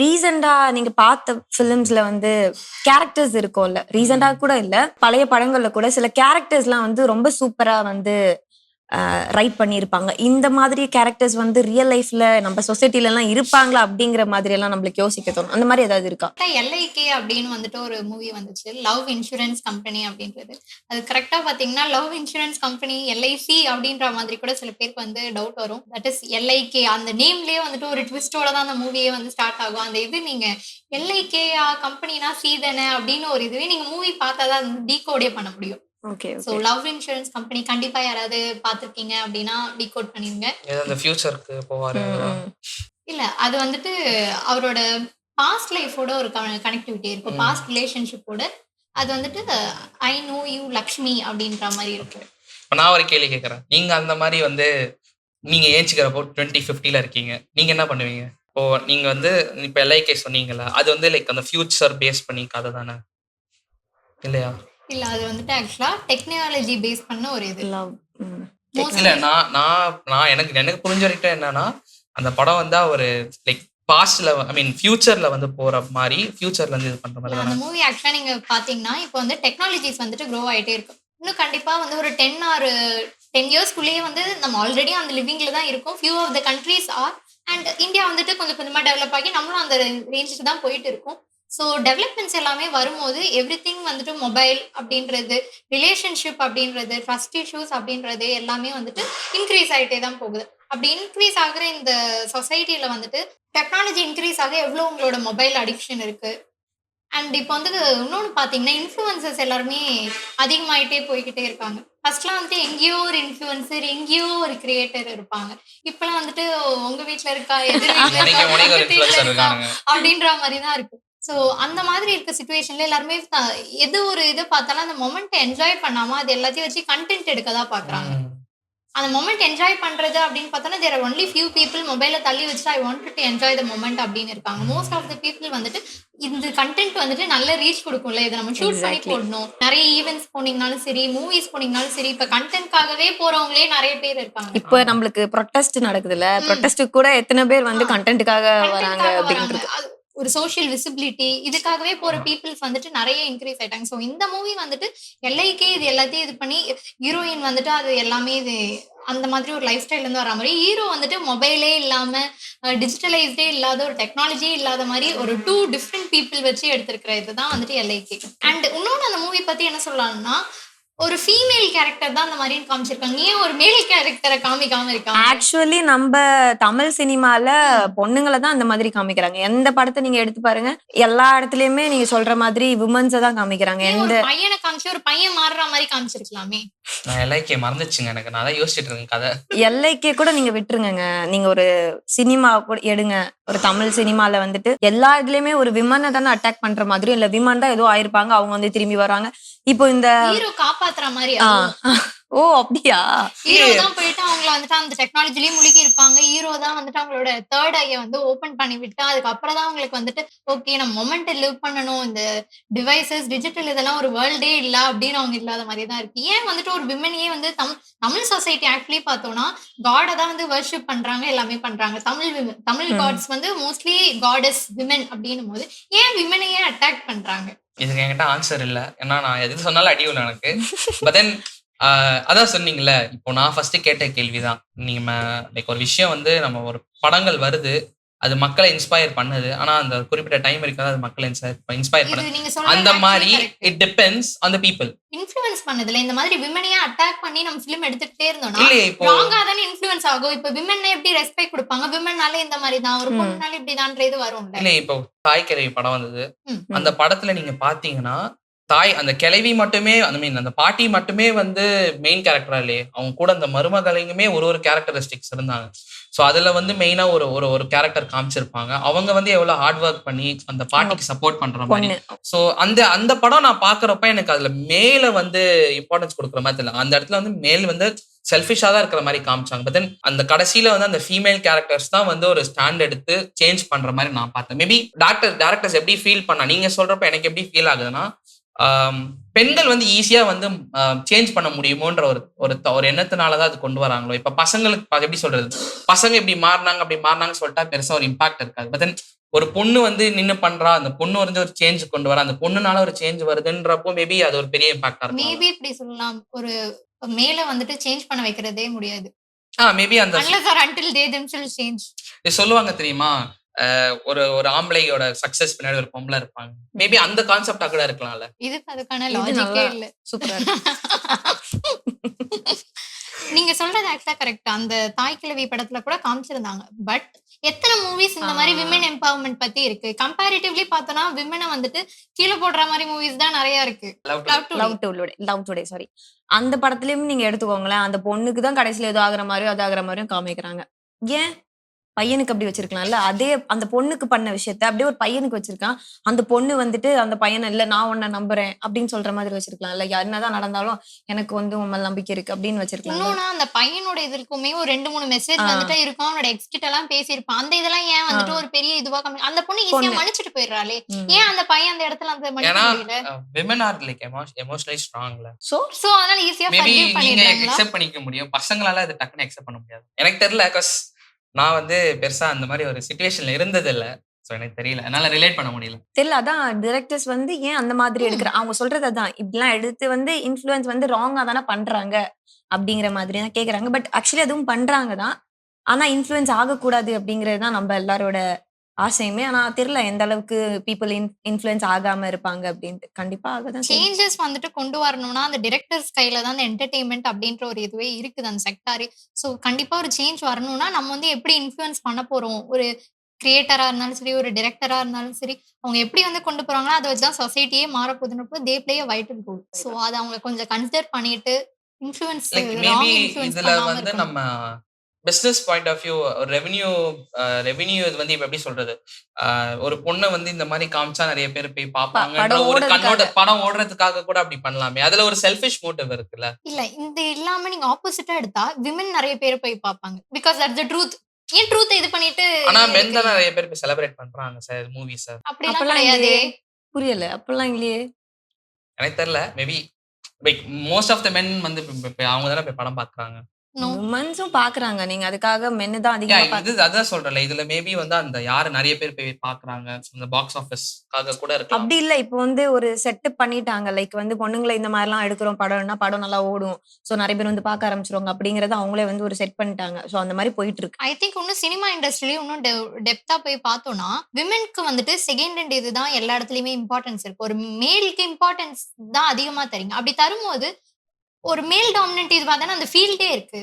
ரீசெண்டா நீங்க பார்த்த ஃபிலிம்ஸ்ல வந்து கேரக்டர்ஸ் இருக்கும்ல, ரீசெண்டா கூட இல்ல, பழைய படங்கள்ல கூட சில கேரக்டர்ஸ்லாம் வந்து ரொம்ப சூப்பரா வந்து ரைட் பண்ணியிருப்பாங்க. இந்த மாதிரி கேரக்டர்ஸ் வந்து ரியல் லைஃப்ல நம்ம சொசைட்டில எல்லாம் இருப்பாங்களா அப்படிங்கிற மாதிரி எல்லாம் நம்மளுக்கு யோசிக்க தோணும். அந்த மாதிரி ஏதாவது இருக்கா? எல்ஐகே அப்படின்னு வந்துட்டு ஒரு மூவி வந்துச்சு, லவ் இன்சூரன்ஸ் கம்பெனி அப்படின்றது. அது கரெக்டா பாத்தீங்கன்னா லவ் இன்சூரன்ஸ் கம்பெனி எல்ஐசி அப்படின்ற மாதிரி கூட சில பேருக்கு வந்து டவுட் வரும். That is எல்ஐகே. அந்த நேம்லயே வந்துட்டு ஒரு ட்விஸ்டோட தான் அந்த மூவியே வந்து ஸ்டார்ட் ஆகும். அந்த இது நீங்க எல்ஐகே கம்பெனினா சி தானே அப்படின்னு ஒரு இதுவே நீங்க மூவி பார்த்தாதான் டீகோடே பண்ண முடியும். Okay. So love insurance company கண்டிப்பா யாராவது பார்த்துருக்கீங்க அப்படின்னா டீகோட் பண்ணிருங்க. அந்த ஃபியூச்சருக்கு போவாரு. இல்ல அது வந்துட்டு அவரோட பாஸ்ட் லைஃபோட ஒரு கனெக்டிவிட்டி இருக்கும். பாஸ்ட் ரிலேஷன்ஷிப்போட அது வந்துட்டு ஐ நோ யூ லக்ஷ்மி அப்படின்ற மாதிரி இருக்கு. இப்போ நான் ஒரு கேள்வி கேட்குறேன். நீங்க அந்த மாதிரி வந்து நீங்க ஏஞ்சிக்கிறப்போ 2050 இருக்கீங்க, நீங்க என்ன பண்ணுவீங்க? இப்போ நீங்க வந்து இப்போ எல்ஐகே சொன்னீங்கல்ல, அது வந்து லைக் அந்த ஃபியூச்சர் பேஸ் பண்ணி கதை தானே இல்லையா? இல்ல அது வந்துட்டு ஆக்சுவலா டெக்னாலஜி பேஸ் பண்ண ஒரு இது. லவ் இல்ல நான் எனக்கு புரிஞ்ச வரைக்கும் என்னன்னா, அந்த படம் வந்து ஒரு லைக் பாஸ்ட்ல ஐ மீன் ஃபியூச்சர்ல வந்து போற மாதிரி, ஃபியூச்சர்ல இருந்து இது பண்ற மாதிரி அந்த மூவி ஆக்சுவலா நீங்க பாத்தீங்கன்னா இப்போ வந்து டெக்னாலஜிஸ் வந்துட்டு க்ரோ ஆயிட்டே இருக்கு. இன்னும் கண்டிப்பா வந்து ஒரு 10 இயர்ஸ்க்குள்ளேயே வந்து நம்ம ஆல்ரெடி அந்த லிவிங்ல தான் இருக்கும். Few of the countries are and India வந்துட்டு கொஞ்சம் கொஞ்சமா டெவலப் ஆகி நம்மளும் அந்த ரேஞ்சுக்கு தான் போயிட்டு இருக்கோம். ஸோ டெவலப்மெண்ட்ஸ் எல்லாமே வரும்போது எவ்ரிதிங் வந்துட்டு மொபைல் அப்படின்றது, ரிலேஷன்ஷிப் அப்படின்றது, ட்ரஸ்ட் இஷ்யூஸ் அப்படின்றது எல்லாமே வந்துட்டு இன்க்ரீஸ் ஆகிட்டே தான் போகுது. அப்படி இன்க்ரீஸ் ஆகுற இந்த சொசைட்டில வந்துட்டு டெக்னாலஜி இன்க்ரீஸ் ஆக எவ்வளோ உங்களோட மொபைல் அடிக்ஷன் இருக்கு. அண்ட் இப்போ வந்து இன்னொன்று பார்த்தீங்கன்னா இன்ஃப்ளூயன்சர்ஸ் எல்லாருமே அதிகமாயிட்டே போய்கிட்டே இருக்காங்க. ஃபர்ஸ்ட்லாம் வந்துட்டு எங்கேயோ ஒரு இன்ஃப்ளூயன்சர், எங்கேயோ ஒரு கிரியேட்டர் இருப்பாங்க. இப்பெல்லாம் வந்துட்டு உங்க வீட்டுல இருக்கா, எதிர் வீட்டுல இருக்கா அப்படின்ற மாதிரி தான் இருக்கு. ஸோ அந்த மாதிரி இருக்க சுச்சுவேஷன்ல எல்லாருமே எது ஒரு இதை பார்த்தாலும் அந்த மொமெண்ட் என்ஜாய் பண்ணாம அது எல்லாத்தையும் வச்சு கண்டென்ட் எடுக்க தான் பாக்குறாங்க. அந்த மொமெண்ட் என்ஜாய் பண்றது அப்படின்னு பார்த்தோன்னா there are only few people மொபைலை தள்ளி வச்சுட்டு I want to enjoy the moment அப்படின்னு இருக்காங்க. மோஸ்ட் ஆஃப் த பீப்புள் வந்துட்டு இந்த கண்டென்ட் வந்துட்டு நல்ல ரீச் கொடுக்கும்ல, இதை நம்ம ஷூட் பண்ணி போடணும். நிறைய ஈவெண்ட்ஸ் போனீங்கனாலும் சரி, மூவிஸ் போனீங்கனாலும் சரி, இப்ப கண்டென்ட்காகவே போறவங்களே நிறைய பேர் இருக்காங்க. இப்போ நம்மளுக்கு ப்ரொட்டஸ்ட் நடக்குதுல்ல, ப்ரொட்டஸ்ட் கூட எத்தனை பேர் வந்து கண்டென்ட்டுக்காக வராங்க அப்படின்றது, ஒரு சோஷியல் விசிபிலிட்டி இதுக்காகவே போற பீப்புள்ஸ் வந்துட்டு நிறைய இன்க்ரீஸ் ஆயிட்டாங்க. ஸோ இந்த மூவி வந்துட்டு எல்லைக்கே இது எல்லாத்தையும் இது பண்ணி ஹீரோயின் வந்துட்டு அது எல்லாமே இது அந்த மாதிரி ஒரு லைஃப் ஸ்டைல்ல இருந்து வர மாதிரி, ஹீரோ வந்துட்டு மொபைலே இல்லாம டிஜிட்டலைஸ்டே இல்லாத ஒரு டெக்னாலஜியே இல்லாத மாதிரி ஒரு 2 டிஃப்ரெண்ட் பீப்புள் வச்சு எடுத்திருக்கிற இதுதான் வந்துட்டு எல்லைக்கே. அண்ட் இன்னொன்று அந்த மூவி பத்தி என்ன சொல்லலாம்னா, ஒரு ஃபீமேல் கேரக்டர் தான் அந்த மாதிரி காமிச்சிருக்காங்க. ஏன் ஒரு மேல் கேரக்டரை காமிக்காம இருக்காங்க? ஆக்சுவலி நம்ம தமிழ் சினிமால பொண்ணுங்களை தான் அந்த மாதிரி காமிக்கிறாங்க. எந்த படத்தை நீங்க எடுத்து பாருங்க, எல்லா இடத்துலயுமே நீங்க சொல்ற மாதிரி விமன்ஸை தான் காமிக்கிறாங்க. எந்த பையனை காமிச்சு ஒரு பையன் மாறுற மாதிரி காமிச்சிருக்கலாமே. எல்ஐகே மறந்துச்சுங்க எனக்கு, நான் தான் யோசிச்சுட்டு இருக்கேன் கதை. எல்ஐக்கே கூட நீங்க விட்டுருங்க, நீங்க ஒரு சினிமா கூட எடுங்க. ஒரு தமிழ் சினிமால வந்துட்டு எல்லா இதுலயுமே ஒரு விமனை தானே அட்டாக் பண்ற மாதிரியும், இல்ல விமன் தான் ஏதோ ஆயிருப்பாங்க, அவங்க வந்து திரும்பி வராங்க. இப்போ இந்த ஹீரோ காப்பாத்துற மாதிரி. ஓ அப்படியா? ஹீரோ தான் போயிட்டு அவங்கள வந்துட்டு அந்த டெக்னாலஜிலேயே முழுகி இருப்பாங்க. ஹீரோ தான் வந்துட்டு அவங்களோட தேர்ட் ஐயை வந்து ஓபன் பண்ணி விட்டு அதுக்கப்புறம் தான் அவங்களுக்கு வந்துட்டு ஓகே நம்ம மொமெண்ட்டை லிவ் பண்ணணும், இந்த டிவைசஸ் டிஜிட்டல் இதெல்லாம் ஒரு வேர்ல்டே இல்ல அப்படின்னு அவங்க இல்லாத மாதிரி தான் இருக்கு. ஏன் வந்துட்டு ஒரு விமனையே வந்து தமிழ் சொசைட்டி ஆக்சுவலி பார்த்தோம்னா காடை தான் வந்து வர்ஷிப் பண்றாங்க, எல்லாமே பண்றாங்க. தமிழ் காட்ஸ் வந்து மோஸ்ட்லி காடஸ் விமன் அப்படின்னும் போது ஏன் விமனையே அட்டாக் பண்றாங்க? இதுக்கு என்கிட்ட ஆன்சர் இல்லை. ஏன்னா நான் எது சொன்னாலும் அடி விடும் எனக்கு. பட் தென் அதான் சொன்னீங்கல்ல, இப்போ நான் ஃபர்ஸ்ட் கேட்ட கேள்விதான். நீங்க லைக் ஒரு விஷயம் வந்து நம்ம ஒரு படங்கள் வருது, அது மக்களை இன்ஸ்பயர் பண்ணுது, ஆனா அந்த குறிப்பிட்ட டைம் இருக்காது அது மக்களை இன்ஸ்பயர் பண்ணுது. அந்த மாதிரி it depends on the people. Influence பண்ணதுல இந்த மாதிரி விமனையே அட்டாக் பண்ணி நம்ம ஃபிலிம் எடுத்துட்டே இருந்தோம்னா ராங்கா தானே இன்ஃப்ளூயன்ஸ் ஆகும். இப்போ விமனை எப்படி ரெஸ்பெக்ட் கொடுப்பாங்க? விமன்னாலே இந்த மாதிரி தான், ஒரு பொண்ணுனால இப்படிதான்றது வரும் இல்ல. இப்போ தாய்க்கிழவி படம் வந்தது, அந்த படத்துல நீங்க பாத்தீங்கன்னா அந்த கிழவி மட்டுமே அந்த பாட்டி மட்டுமே வந்து மெயின் கேரக்டரா இல்லையே, அவங்க கூட அந்த மருமகளையுமே ஒரு கேரக்டரிஸ்டிக்ஸ் இருந்தாங்க. ஸோ அதுல வந்து மெயினா ஒரு கேரக்டர் காமிச்சிருப்பாங்க. அவங்க வந்து எவ்வளவு ஹார்ட் ஒர்க் பண்ணி அந்த பாட்டிக்கு சப்போர்ட் பண்ற மாதிரி. ஸோ அந்த படம் நான் பாக்குறப்ப எனக்கு அதுல மேல வந்து இம்பார்ட்டன்ஸ் கொடுக்குற மாதிரி தெரியல. அந்த இடத்துல வந்து மேல் வந்து செல்ஃபிஷா தான் இருக்கிற மாதிரி காமிச்சாங்க. பட் தென் அந்த கடைசியில வந்து அந்த ஃபீமேல் கேரக்டர்ஸ் தான் வந்து ஒரு ஸ்டாண்ட் எடுத்து சேஞ்ச் பண்ற மாதிரி நான் பார்த்தேன். மேபி டேரக்டர்ஸ் எப்படி ஃபீல் பண்ணா, நீங்க சொல்றப்ப எனக்கு எப்படி ஃபீல் ஆகுதுன்னா, பெண்கள் வந்து ஈஸியா வந்து சேஞ்ச் பண்ண முடியுமோன்ற ஒரு எண்ணத்தினாலதான் அது கொண்டு வராங்களோ. இப்ப பசங்களுக்கு எப்படி சொல்றது, பசங்க இப்படி மாறினாங்க அப்படி மாறினாங்க சொல்லிட்டா பெருசா ஒரு இம்பாக்ட் இருக்காது. பட் தென் ஒரு பொண்ணு வந்து நின்னு பண்றா, அந்த பொண்ணு வந்து ஒரு சேஞ்ச் கொண்டு வர, அந்த பொண்ணுனால ஒரு சேஞ்ச் வருதுன்றப்போ மேபி அது ஒரு பெரிய இம்பாக்டா இருக்கும். மேபி இப்படி சொல்லலாம். ஒரு மேல வந்துட்டு சேஞ்ச் பண்ண வைக்கிறதே முடியாது. மேபி அந்த unless or until they themselves change. இது சொல்லுவாங்க தெரியுமா? ஒரு ஒரு ஆம்பளையோட சக்சஸ் பின்னாடி ஒரு பொம்பளை இருப்பாங்க. மேபி அந்த கான்செப்டா கூட இருக்கலாம்ல. இதுக்கு அதுக்கான இது லாஜிக்கே நல்லா இல்ல. சூப்பரா இருக்கு. நீங்க சொல்றது ஆக்சுவலா கரெக்ட். அந்த தாய் கிழவி படத்துல கூட காமிச்சிருந்தாங்க. பட் எத்தனை மூவிஸ் இந்த மாதிரி விமன் எம்பவர்மெண்ட் பத்தி இருக்கு? கம்பேரிட்டிவ்லி பார்த்தோம்னா விமனை வந்துட்டு கீழே போடுற மாதிரி மூவிஸ் தான் நிறைய இருக்கு. Love today sorry. அந்த படத்துலயும் நீங்க எடுத்துக்கோங்களேன், அந்த பொண்ணுக்கு தான் கடைசியில ஏதோ ஆகுற மாதிரியும் அது ஆகுற மாதிரியும் காமிக்கிறாங்க. ஏன் பையனுக்கு அப்படி வச்சிருக்கலாம்ல? அதே அந்த பொண்ணுக்கு பண்ண விஷயத்த அப்படியே ஒரு பையனுக்கு வச்சிருக்கான். அந்த பொண்ணு வந்துட்டு அந்த பையனை இல்ல நான் உன்னை நம்புறேன் அப்படின்னு சொல்ற மாதிரி வச்சிருக்கலாம்ல. என்னதான் நடந்தாலும் எனக்கு வந்து உன் மேல நம்பிக்கை இருக்கு அப்படின்னு வச்சிருக்கலாம். இன்னொன்னு அந்த பையனோட இதுக்குமே ஒரு 2-3 மெசேஜ் வந்துட்டு இருக்கும். அவனோட எக்ஸ்கிட்ட எல்லாம் பேசியிருப்பான். அந்த இதெல்லாம் ஏன் வந்துட்டு ஒரு பெரிய இதுவா அந்த பொண்ணு ஈஸியா மன்னிச்சுட்டு போயிடுறாளே. ஏன் அந்த பையன் அந்த இடத்துல அந்த மன்னிக்க முடியல? women are like emotionally strongல. சோ அதனால ஈஸியா மேபி forgive நீங்க பண்ணிடுறாங்களா? அக்செப்ட் பண்ணிக்க முடியும். பசங்களால அது டக்குன்னு அக்செப்ட் பண்ண முடியாது. எனக்கு தெரியல. cuz நான் வந்து பெருசா அந்த மாதிரி ஒரு சிச்சுவேஷன்ல இருந்தது இல்ல. சோ எனக்கு தெரியல. என்னால ரிலேட் பண்ண முடியல. தெரியல. அதான் டைரக்டர்ஸ் வந்து ஏன் அந்த மாதிரி எடுக்கிற அவங்க சொல்றது அதான். இப்படிலாம் எடுத்து வந்து இன்ஃப்ளூயன்ஸ் வந்து ராங்கா தானே பண்றாங்க அப்படிங்கிற மாதிரி தான் கேக்குறாங்க. பட் ஆக்சுவலி அதுவும் பண்றாங்க தான். ஆனா இன்ஃப்ளூயன்ஸ் ஆகக்கூடாது அப்படிங்கிறது தான் நம்ம எல்லாரோட ஆசையுமே. ஆனா தெரியல எந்த அளவுக்கு பீப்புள் இன்ஃப்ளூயன்ஸ் ஆகாம இருப்பாங்க அப்படின்ட்டு. கண்டிப்பா ஆகதான் செய்யும். சேஞ்சஸ் வந்துட்டு கொண்டு வரணும்னா அந்த டிரெக்டர்ஸ் கையில தான் அந்த என்டர்டெயின்மெண்ட் அப்படின்ற ஒரு இதுவே இருக்குது அந்த செக்டாரே. ஸோ கண்டிப்பா ஒரு சேஞ்ச் வரணும்னா நம்ம வந்து எப்படி இன்ஃப்ளூயன்ஸ் பண்ண போறோம்? ஒரு கிரியேட்டரா இருந்தாலும் சரி, ஒரு டிரெக்டரா இருந்தாலும் சரி, அவங்க எப்படி வந்து கொண்டு போறாங்களோ அதை வச்சுதான் சொசைட்டியே மாறப்போகுதுன்றப்போ they play a vital role. So அதை அவங்க கொஞ்சம் கன்சிடர் பண்ணிட்டு influence like wrong maybe influence இதுல பண்ணாம வந்து இருக்கணும். நம்ம business point of view revenue இது வந்து இப்ப எப்படி சொல்றது? ஒரு பொண்ணை வந்து இந்த மாதிரி காமிச்சா நிறைய பேர் போய் பார்ப்பாங்கன்ற படம் ஒரு ஓடுறதுக்காக. கண்ணோட படம் ஓடுறதுக்காக கூட அப்படி பண்ணலாமே. அதுல ஒரு செல்ஃபிஷ் மோட்டிவ் இருக்குல்ல. இல்ல இந்த இல்லாம நீங்க ஆப்போசிட்டா எடுத்தா விமன் நிறைய பேர் போய் பார்ப்பாங்க. Because that's the truth. ஏன் ட்ரூத் இது பண்ணிட்டு ஆனா மென் தான் நிறைய பேர் போய் செலிப்ரேட் பண்றாங்க சார் மூவிஸ். அப்படிலாம் அப்பெல்லாம் கிடையாது. இல்லையே. புரியல. அப்பெல்லாம் இல்லையே. எனக்கு தெரியல. Maybe like most of the men வந்து அவங்க தானே போய் படம் பாக்குறாங்க. No. உமன்ஸும் பாக்குறாங்க. நீங்க அதுக்காக மென்னு தான் அதிகமா இது அதான் சொல்றேன்ல. இதுல மேபி வந்து அந்த யாரு நிறைய பேர் போய் பாக்குறாங்க அந்த பாக்ஸ் ஆஃபீஸ்க்காக கூட இருக்கலாம். அப்படி இல்ல. இப்போ வந்து ஒரு செட்டப் பண்ணிட்டாங்க. லைக் வந்து பொண்ணுங்களை இந்த மாதிரிலாம் எடுக்கிறோம் படம்னா படம் நல்லா ஓடும். சோ நிறைய பேர் வந்து பார்க்க ஆரம்பிச்சிருவாங்க அப்படிங்கறத அவங்களே வந்து ஒரு செட் பண்ணிட்டாங்க. சோ அந்த மாதிரி போயிட்டு இருக்கு. ஐ திங்க் இன்னும் சினிமா இண்டஸ்ட்ரியில இன்னும் டெப்தா போய் பார்த்தோம்னா விமென்க்கு வந்துட்டு செகண்ட் ஹேண்ட் இதுதான் எல்லா இடத்துலயுமே இம்பார்ட்டன்ஸ் இருக்கு. ஒரு மேலுக்கு இம்பார்ட்டன்ஸ் தான் அதிகமா தரீங்க. அப்படி தரும்போது ஒரு மேல் டாமினன்ட் இது பார்த்தா அந்த ஃபீல்டே இருக்கு.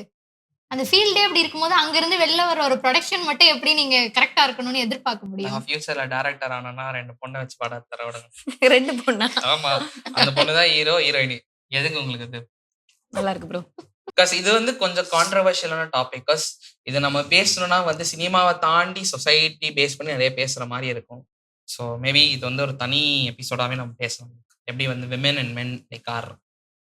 அந்த ஃபீல்டே அப்படி இருக்கும்போது அங்க இருந்து வெளில வர ஒரு ப்ரொடக்ஷன் மட்டும் எப்படி நீங்க கரெக்டா இருக்கணும்னு எதிர்பார்க்க முடியும்? நான் ஃபியூச்சர்ல டைரக்டர் ஆனனா 2 பொண்ணை வச்சு படம் தர விடுங்க. 2 பொண்ணா? ஆமா. அந்த பொண்ணு தான் ஹீரோ ஹீரோயினி. எதுக்கு உங்களுக்கு இது? நல்லா இருக்கு ப்ரோ. பிகாஸ் இது வந்து கொஞ்சம் கான்ட்ரவர்ஷியலான டாபிக். பிகாஸ் இதை நம்ம பேசணும்னா வந்து சினிமாவை தாண்டி சொசைட்டி பேஸ் பண்ணி நிறைய பேசுற மாதிரி இருக்கும். ஸோ மேபி இது வந்து ஒரு தனி எபிசோடாவே நம்ம பேசலாம். எப்படி வந்து women and men like are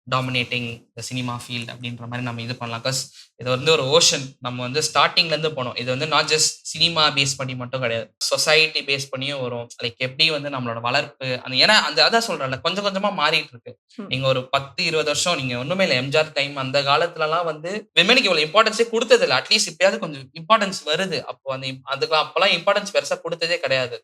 dominating the cinema field அப்படின்ற மாதிரி நம்ம இது பண்ணலாம். பிகாஸ் இது வந்து ஒரு ஓஷன். நம்ம வந்து ஸ்டார்டிங்ல இருந்து போனோம். இது வந்து நாட் ஜஸ்ட் சினிமா பேஸ் பண்ணி மட்டும் கிடையாது, சொசைட்டி பேஸ் பண்ணியும் வரும். லைக் எப்படி வந்து நம்மளோட வளர்ப்பு அந்த ஏன்னா அந்த அதான் சொல்றேன்ல கொஞ்சம் கொஞ்சமா மாறிட்டு இருக்கு. நீங்க ஒரு 10-20 வருஷம் நீங்க ஒண்ணுமே இல்லை எம்ஜிஆர் டைம் அந்த காலத்துலலாம் வந்து விமெனுக்கு இவ்வளவு இம்பார்ட்டன்ஸே கொடுத்தது இல்லை. அட்லீஸ்ட் இப்பயாவது கொஞ்சம் இம்பார்ட்டன்ஸ் வருது. அப்போ அந்த அதுக்கு அப்பெல்லாம் இம்பார்ட்டன்ஸ் பெருசா கொடுத்ததே கிடையாது.